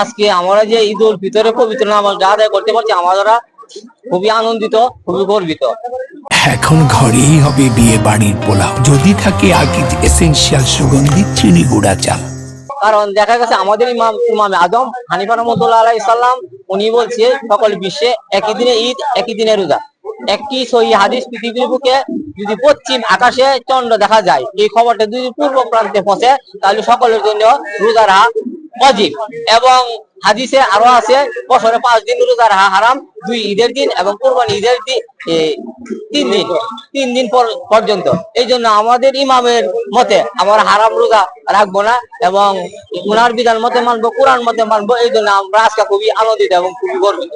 আজকে আমরা যে ঈদ উল ফিতরে পবিত্র নামাজ আদায় করতে পারছি, আমরা খুবই আনন্দিত, খুবই গর্বিত। এখন ঘরেই হবে বিয়ে বাড়ির পোলাও, যদি থাকে আকিজ এসেনশিয়াল সুগন্ধি চিনি গুঁড়া চাল। কারণ দেখা গেছে আমাদের ইমামে আজম হানিফা রহমতুল্লাহ আলাইহিস সালাম উনি বলছে সকল বিশ্বে একই দিনে ঈদ, একই দিনে রোজা। একটি সহি হাদিস পৃথিবীর বুকে যদি পশ্চিম আকাশে চন্দ্র দেখা যায়, এই খবরটা যদি পূর্ব প্রান্তে পৌঁছে, তাহলে সকলের জন্য রোজা রাখা ওয়াজিব। এবং হাদিসে আরো আছে বছরে 5 দিন রোজা রাখা হারাম, 2 ঈদের দিন এবং কুরবানি ঈদের দিন 3 দিন পর্যন্ত। এই জন্য আমাদের ইমামের মতে আমরা হারাম রোজা রাখবো না এবং উনার বিধান মতে মানবো, কোরআন মতে মানবো। এই জন্য আমরা আজকে খুবই আনন্দিত এবং খুবই গর্বিত।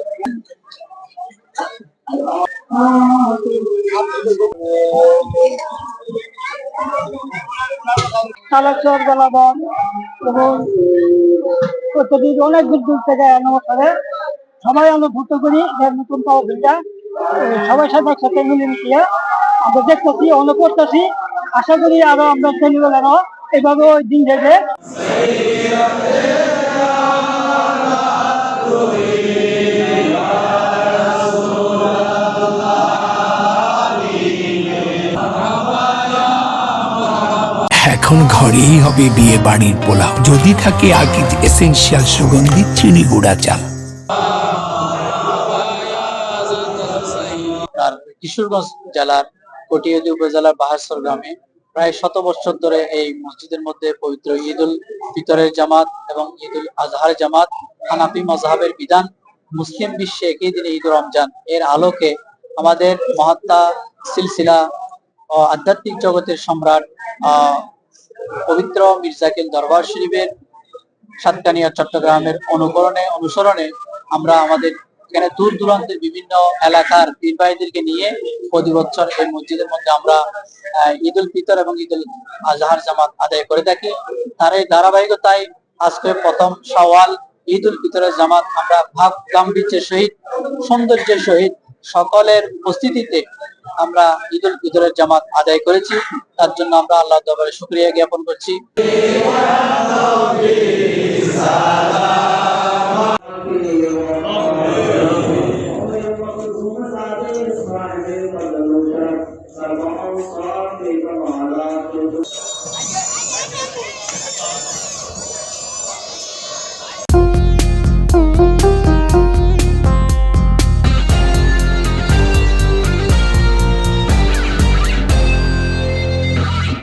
অনেক দূর থেকে সবাই আমরা ভর্তি করি নতুন তহবিলটা সবাই সাথে সাথে মিলে মিশিয়ে আমরা দেখতেছি, অনেক করতেছি। আশা করি আরো আমরা ছেলেবেলারও এইভাবে ওই দিন থেকে এখন ঘরেই হবে বিয়ে বাড়ির পোলাও, যদি থাকে আকিজ এসেনশিয়াল সুগন্ধি চিনি গুঁড়া চাল। কিশোরগঞ্জ জেলার কটিয়াদি উপজেলার বাহারসর গ্রামে প্রায় 100 বছর ধরে এই মসজিদের মধ্যে পবিত্র ঈদ উল ফিতরের জামাত এবং ঈদ উল আজহার জামাত, হানাফি মাযহাবের বিধান, মুসলিম বিশ্বে একই দিনে ঈদ রমজান এর আলোকে আমাদের মহাত্মা সিলসিলা ও আধ্যাত্মিক জগতের সম্রাট পবিত্র মির্জাকিল দরবার শরীফের সাতকানিয়া চট্টগ্রামের অনুসরণে আমরা আমাদের এখানে দূর দূরান্তের বিভিন্ন এলাকার পীর ভাইদেরকে নিয়ে প্রতি বছর এই মসজিদের মধ্যে আমরা ঈদ উল ফিতর এবং ঈদ উল আজহার জামাত আদায় করে থাকি। তার এই ধারাবাহিকতায় আজকে প্রথম শাওয়াল ঈদ উল ফিতরের জামাত আমরা ভাব গাম্ভীর্যের সহিত, সৌন্দর্যের সহিত সকলের উপস্থিতিতে আমরা ঈদ উল ফিতরের জামাত আদায় করেছি। তার জন্য আমরা আল্লাহর দরবারে শুকরিয়া জ্ঞাপন করছি।